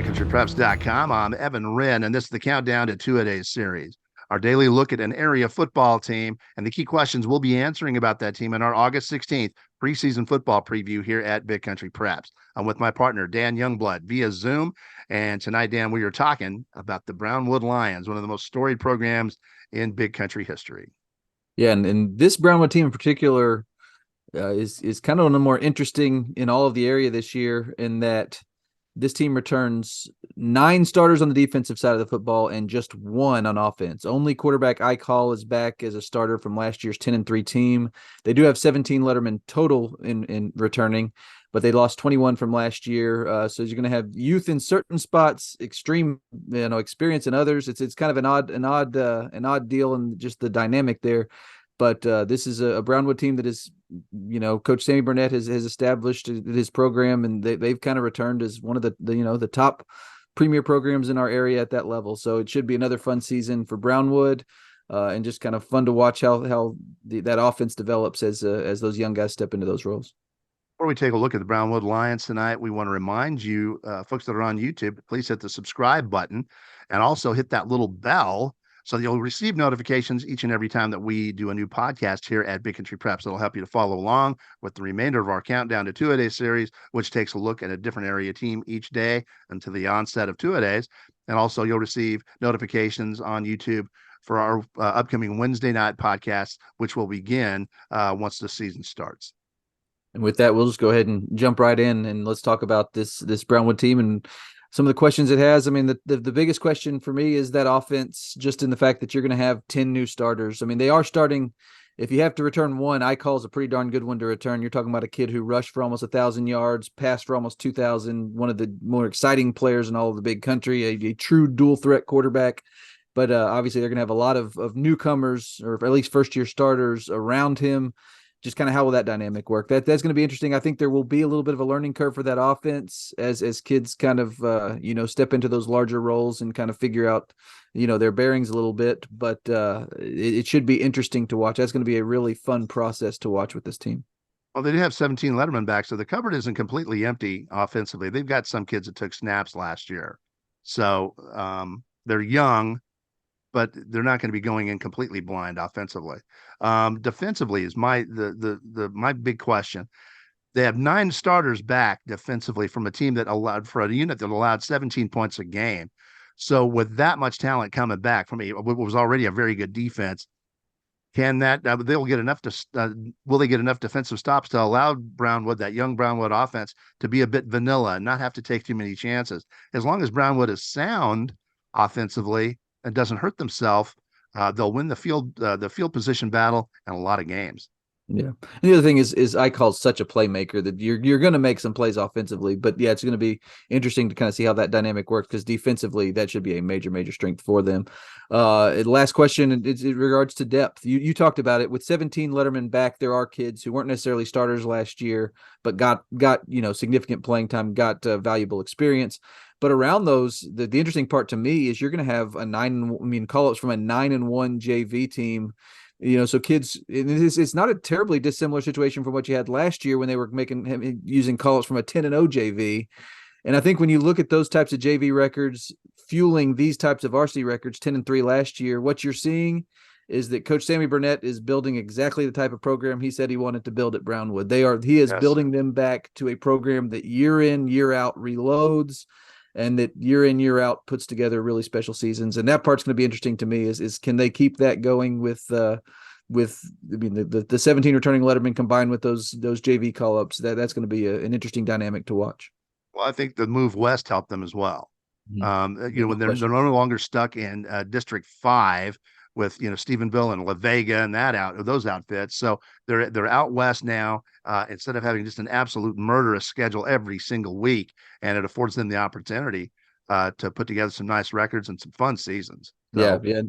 BigCountryPreps.com. I'm Evan Wren, and this is the Countdown to Two-A-Days series. Our daily look at an area football team and the key questions we'll be answering about that team in our August 16th preseason football preview here at Big Country Preps. I'm with my partner, Dan Youngblood, via Zoom. And tonight, Dan, we are talking about the Brownwood Lions, one of the most storied programs in Big Country history. Yeah, and this Brownwood team in particular is kind of one of the more interesting in all of the area this year, in that this team returns 9 starters on the defensive side of the football and just 1 on offense. Only quarterback Icall is back as a starter from last year's 10-3 team. They do have 17 lettermen total in returning, but they lost 21 from last year. So you're going to have youth in certain spots, extreme experience in others. It's kind of an odd deal, and just the dynamic there. But this is a Brownwood team that is, Coach Sammy Burnett has established his program, and they've kind of returned as one of the top premier programs in our area at that level. So it should be another fun season for Brownwood, and just kind of fun to watch how that offense develops as those young guys step into those roles. Before we take a look at the Brownwood Lions tonight, we want to remind you, folks that are on YouTube, please hit the subscribe button and also hit that little bell, so you'll receive notifications each and every time that we do a new podcast here at Big Country Preps. It'll help you to follow along with the remainder of our Countdown to Two-A-Days series, which takes a look at a different area team each day until the onset of Two-A-Days. And also you'll receive notifications on YouTube for our upcoming Wednesday night podcast, which will begin once the season starts. And with that, we'll just go ahead and jump right in, and let's talk about this Brownwood team and some of the questions it has. I mean, the biggest question for me is that offense, just in the fact that you're going to have 10 new starters. I mean, they are starting. If you have to return 1, I call is a pretty darn good one to return. You're talking about a kid who rushed for almost 1,000 yards, passed for almost 2,000, one of the more exciting players in all of the Big Country, a true dual threat quarterback. But obviously they're going to have a lot of newcomers, or at least first-year starters around him. Just kind of how will that dynamic work? That's going to be interesting. I think there will be a little bit of a learning curve for that offense as kids kind of step into those larger roles and kind of figure out their bearings a little bit. But it should be interesting to watch. That's going to be a really fun process to watch with this team. Well, they do have 17 lettermen back, so the cupboard isn't completely empty offensively. They've got some kids that took snaps last year, so they're young, but they're not going to be going in completely blind offensively. Defensively is my big question. They have 9 starters back defensively from a team that allowed, for a unit that allowed 17 points a game. So with that much talent coming back from what was already a very good defense, can that they'll get enough to will they get enough defensive stops to allow Brownwood, that young Brownwood offense, to be a bit vanilla and not have to take too many chances? As long as Brownwood is sound offensively and doesn't hurt themselves, they'll win the field position battle in a lot of games. Yeah. And the other thing is I call such a playmaker that you're going to make some plays offensively, but yeah, it's going to be interesting to kind of see how that dynamic works, because defensively that should be a major strength for them. Last question, it's in regards to depth. You talked about it with 17 lettermen back. There are kids who weren't necessarily starters last year, but got significant playing time, got valuable experience. But around those, the interesting part to me is you're going to have call-ups from a 9-1 JV team. So kids, it's not a terribly dissimilar situation from what you had last year when they were using call-ups from a 10-0 JV. And I think when you look at those types of JV records fueling these types of varsity records, 10-3 last year, what you're seeing is that Coach Sammy Burnett is building exactly the type of program he said he wanted to build at Brownwood. He is building them back to a program that year in, year out reloads, and that year in, year out puts together really special seasons. And that part's going to be interesting to me is can they keep that going with the 17 returning lettermen combined with those JV call-ups. That's going to be an interesting dynamic to watch. Well, I think the move west helped them as well. Mm-hmm. When they're no longer stuck in District 5 with Stephenville and La Vega and those outfits. So they're out west now, instead of having just an absolute murderous schedule every single week, and it affords them the opportunity to put together some nice records and some fun seasons. So, yeah.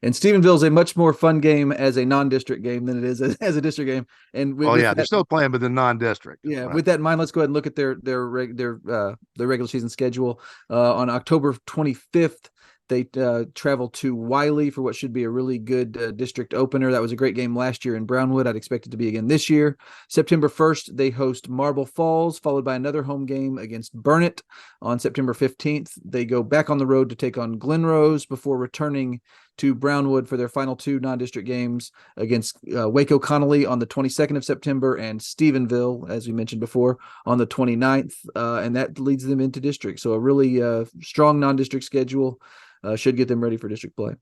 And Stephenville is a much more fun game as a non-district game than it is as a district game. And they're still playing with the non-district. Yeah. Right. With that in mind, let's go ahead and look at their regular season schedule. On October 25th, They travel to Wiley for what should be a really good district opener. That was a great game last year in Brownwood. I'd expect it to be again this year. September 1st, they host Marble Falls, followed by another home game against Burnett on September 15th. They go back on the road to take on Glenrose before returning to Brownwood for their final two non-district games against Waco Connolly on the 22nd of September and Stephenville, as we mentioned before, on the 29th. And that leads them into district. So a really strong non-district schedule. Should get them ready for district play.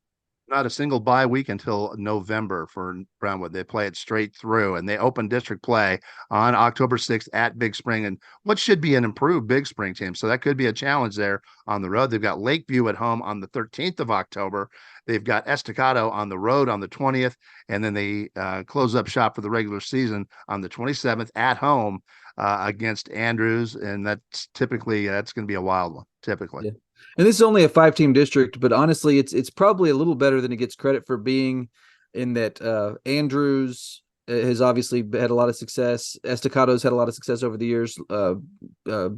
Not a single bye week until November for Brownwood. They play it straight through, and they open district play on October 6th at Big Spring, and what should be an improved Big Spring team. So that could be a challenge there on the road. They've got Lakeview at home on the 13th of October. They've got Estacado on the road on the 20th, and then they close up shop for the regular season on the 27th at home against Andrews, and that's going to be a wild one, typically. Yeah. And this is only a 5-team district, but honestly, it's probably a little better than it gets credit for being, in that Andrews has obviously had a lot of success. Estacado's had a lot of success over the years.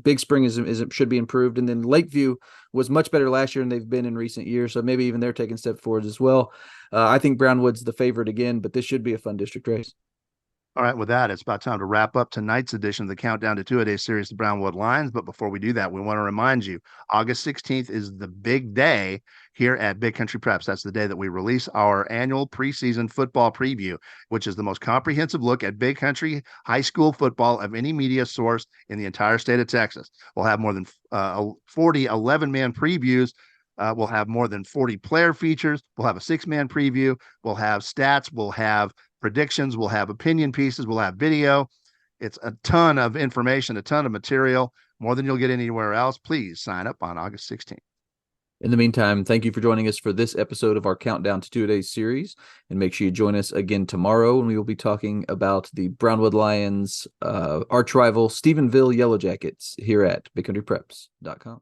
Big Spring should be improved, and then Lakeview was much better last year than they've been in recent years. So maybe even they're taking step forwards as well. I think Brownwood's the favorite again, but this should be a fun district race. All right, with that, it's about time to wrap up tonight's edition of the Countdown to Two-A-Days series, the Brownwood Lions. But before we do that, we want to remind you, August 16th is the big day here at Big Country Preps. That's the day that we release our annual preseason football preview, which is the most comprehensive look at Big Country high school football of any media source in the entire state of Texas. We'll have more than 40 11-man previews. We'll have more than 40 player features. We'll have a 6-man preview. We'll have stats. We'll have predictions. We'll have opinion pieces. We'll have video. It's a ton of information, a ton of material, more than you'll get anywhere else. Please sign up on August 16th. In the meantime, thank you for joining us for this episode of our Countdown to Two-A-Days series. And make sure you join us again tomorrow when we will be talking about the Brownwood Lions arch rival Stephenville Yellow Jackets here at BigCountryPreps.com.